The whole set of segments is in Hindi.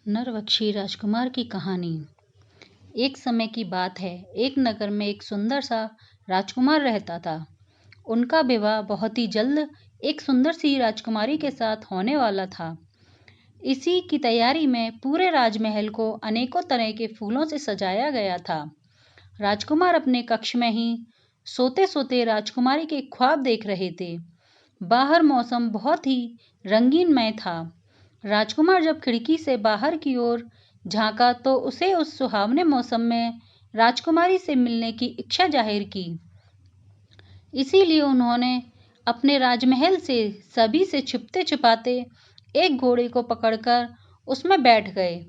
नरवक्षी राजकुमार की कहानी। एक समय की बात है। एक नगर में एक सुंदर सा राजकुमार रहता था। उनका विवाह बहुत ही जल्द एक सुंदर सी राजकुमारी के साथ होने वाला था। इसी की तैयारी में पूरे राजमहल को अनेकों तरह के फूलों से सजाया गया था। राजकुमार अपने कक्ष में ही सोते सोते राजकुमारी के ख्वाब देख रहे थे। बाहर मौसम बहुत ही रंगीनमय था। राजकुमार जब खिड़की से बाहर की ओर झांका तो उसे उस सुहावने मौसम में राजकुमारी से मिलने की इच्छा जाहिर की। इसीलिए उन्होंने अपने राजमहल से सभी से छिपते छिपाते एक घोड़े को पकड़कर उसमें बैठ गए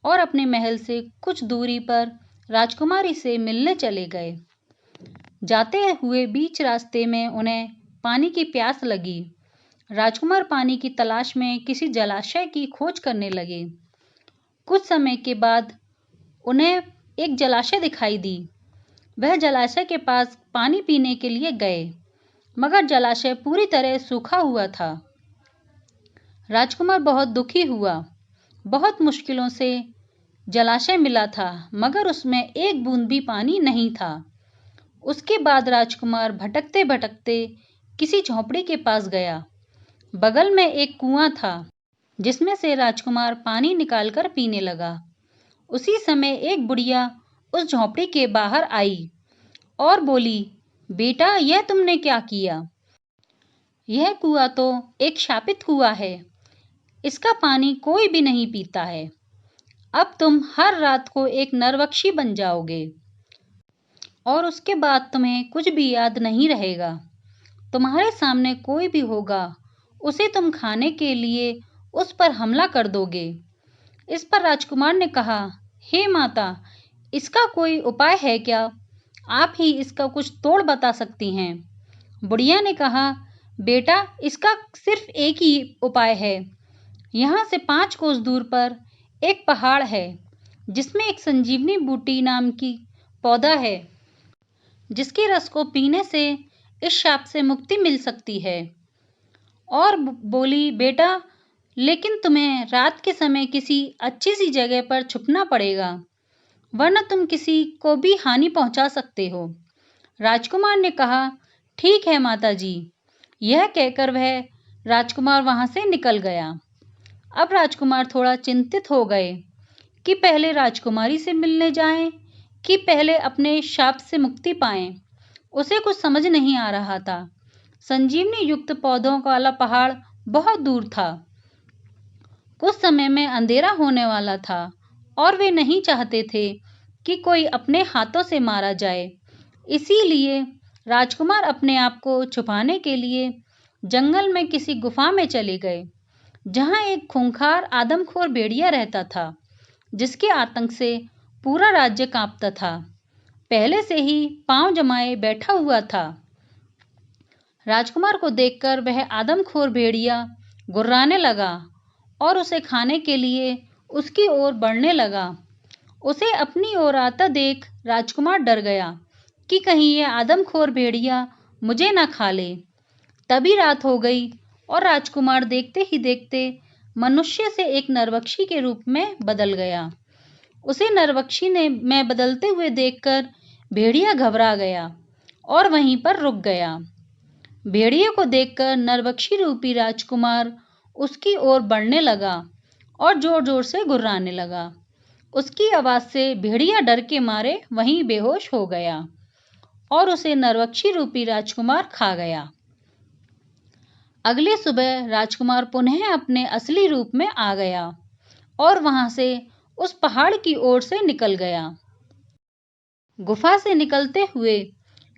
और अपने महल से कुछ दूरी पर राजकुमारी से मिलने चले गए। जाते हुए बीच रास्ते में उन्हें पानी की प्यास लगी। राजकुमार पानी की तलाश में किसी जलाशय की खोज करने लगे। कुछ समय के बाद उन्हें एक जलाशय दिखाई दी। वह जलाशय के पास पानी पीने के लिए गए, मगर जलाशय पूरी तरह सूखा हुआ था। राजकुमार बहुत दुखी हुआ। बहुत मुश्किलों से जलाशय मिला था, मगर उसमें एक बूंद भी पानी नहीं था। उसके बाद राजकुमार भटकते भटकते किसी झोंपड़ी के पास गया। बगल में एक कुआं था, जिसमें से राजकुमार पानी निकालकर पीने लगा। उसी समय एक बुढ़िया उस झोंपड़ी के बाहर आई और बोली, बेटा, यह तुमने क्या किया? यह कुआं तो एक शापित कुआं है। इसका पानी कोई भी नहीं पीता है। अब तुम हर रात को एक नरभक्षी बन जाओगे और उसके बाद तुम्हें कुछ भी याद नहीं रहेगा। तुम्हारे सामने कोई भी होगा, उसे तुम खाने के लिए उस पर हमला कर दोगे। इस पर राजकुमार ने कहा, हे माता, इसका कोई उपाय है क्या? आप ही इसका कुछ तोड़ बता सकती हैं। बुढ़िया ने कहा, बेटा, इसका सिर्फ एक ही उपाय है। यहाँ से 5 कोस दूर पर एक पहाड़ है, जिसमें एक संजीवनी बूटी नाम की पौधा है, जिसके रस को पीने से इस शाप से मुक्ति मिल सकती है। और बोली, बेटा, लेकिन तुम्हें रात के समय किसी अच्छी सी जगह पर छुपना पड़ेगा, वरना तुम किसी को भी हानि पहुंचा सकते हो। राजकुमार ने कहा, ठीक है माताजी। यह कहकर वह राजकुमार वहां से निकल गया। अब राजकुमार थोड़ा चिंतित हो गए कि पहले राजकुमारी से मिलने जाएं कि पहले अपने शाप से मुक्ति पाएं। उसे कुछ समझ नहीं आ रहा था। संजीवनी युक्त पौधों वाला पहाड़ बहुत दूर था। कुछ समय में अंधेरा होने वाला था और वे नहीं चाहते थे कि कोई अपने हाथों से मारा जाए। इसीलिए राजकुमार अपने आप को छुपाने के लिए जंगल में किसी गुफा में चले गए, जहां एक खूंखार आदमखोर भेड़िया रहता था, जिसके आतंक से पूरा राज्य कांपता था। पहले से ही पांव जमाए बैठा हुआ था। राजकुमार को देखकर वह आदमखोर भेड़िया गुर्राने लगा और उसे खाने के लिए उसकी ओर बढ़ने लगा। उसे अपनी ओर आता देख राजकुमार डर गया कि कहीं यह आदमखोर भेड़िया मुझे ना खा ले। तभी रात हो गई और राजकुमार देखते ही देखते मनुष्य से एक नरभक्षी के रूप में बदल गया। उसे नरभक्षी में बदलते हुए देखकर भेड़िया घबरा गया और वहीं पर रुक गया। भेड़िए को देखकर नरभक्षी रूपी राजकुमार उसकी ओर बढ़ने लगा और जोर जोर से गुर्राने लगा। उसकी आवाज से भेड़िया डर के मारे वहीं बेहोश हो गया और उसे नरभक्षी रूपी राजकुमार खा गया। अगली सुबह राजकुमार पुनः अपने असली रूप में आ गया और वहां से उस पहाड़ की ओर से निकल गया। गुफा से निकलते हुए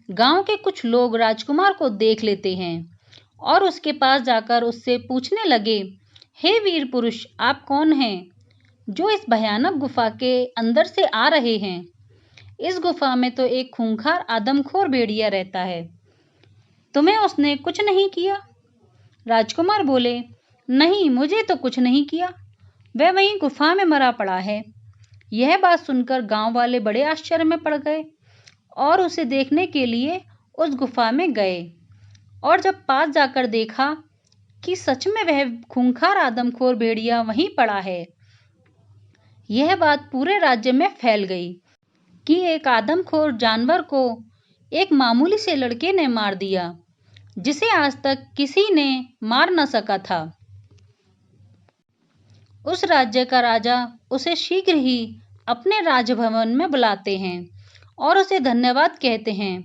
गांव के कुछ लोग राजकुमार को देख लेते हैं और उसके पास जाकर उससे पूछने लगे, हे वीर पुरुष, आप कौन हैं जो इस भयानक गुफा के अंदर से आ रहे हैं? इस गुफा में तो एक खूंखार आदमखोर भेड़िया रहता है। तुम्हें उसने कुछ नहीं किया? राजकुमार बोले, नहीं, मुझे तो कुछ नहीं किया। वह वहीं गुफा में मरा पड़ा है। यह बात सुनकर गांव वाले बड़े आश्चर्य में पड़ गए और उसे देखने के लिए उस गुफा में गए। और जब पास जाकर देखा कि सच में वह खूंखार आदमखोर भेड़िया वहीं पड़ा है, यह बात पूरे राज्य में फैल गई कि एक आदमखोर जानवर को एक मामूली से लड़के ने मार दिया, जिसे आज तक किसी ने मार न सका था। उस राज्य का राजा उसे शीघ्र ही अपने राजभवन में बुलाते हैं और उसे धन्यवाद कहते हैं।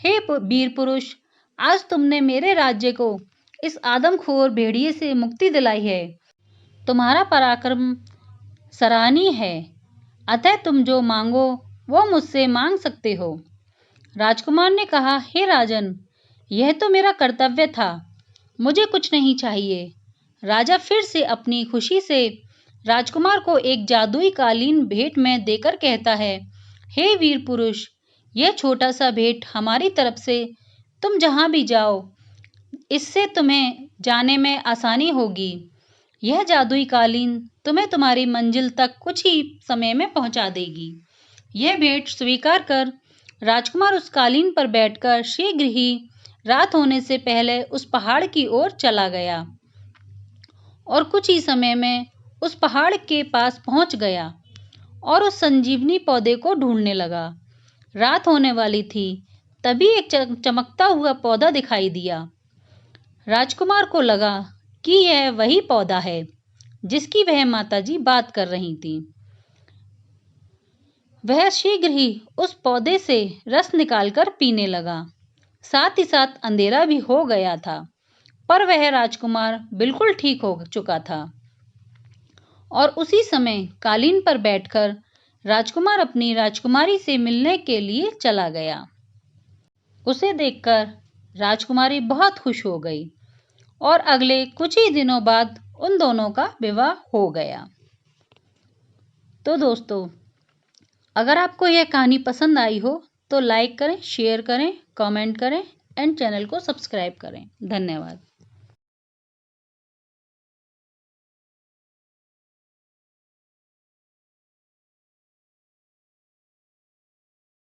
हे वीर पुरुष, आज तुमने मेरे राज्य को इस आदमखोर भेड़िए से मुक्ति दिलाई है। तुम्हारा पराक्रम सराहनीय है, अतः तुम जो मांगो वो मुझसे मांग सकते हो। राजकुमार ने कहा, हे राजन, यह तो मेरा कर्तव्य था, मुझे कुछ नहीं चाहिए। राजा फिर से अपनी खुशी से राजकुमार को एक जादुई कालीन भेंट में देकर कहता है, हे वीर पुरुष, यह छोटा सा भेंट हमारी तरफ से, तुम जहां भी जाओ इससे तुम्हें जाने में आसानी होगी। यह जादुई कालीन तुम्हें तुम्हारी मंजिल तक कुछ ही समय में पहुंचा देगी। यह भेंट स्वीकार कर राजकुमार उस कालीन पर बैठकर शीघ्र ही रात होने से पहले उस पहाड़ की ओर चला गया और कुछ ही समय में उस पहाड़ के पास पहुंच गया और उस संजीवनी पौधे को ढूंढने लगा। रात होने वाली थी, तभी एक चमकता हुआ पौधा दिखाई दिया। राजकुमार को लगा कि यह वही पौधा है जिसकी वह माताजी बात कर रही थी। वह शीघ्र ही उस पौधे से रस निकालकर पीने लगा। साथ ही साथ अंधेरा भी हो गया था, पर वह राजकुमार बिल्कुल ठीक हो चुका था और उसी समय कालीन पर बैठकर राजकुमार अपनी राजकुमारी से मिलने के लिए चला गया। उसे देखकर राजकुमारी बहुत खुश हो गई और अगले कुछ ही दिनों बाद उन दोनों का विवाह हो गया। तो दोस्तों, अगर आपको यह कहानी पसंद आई हो तो लाइक करें, शेयर करें, कमेंट करें एंड चैनल को सब्सक्राइब करें। धन्यवाद।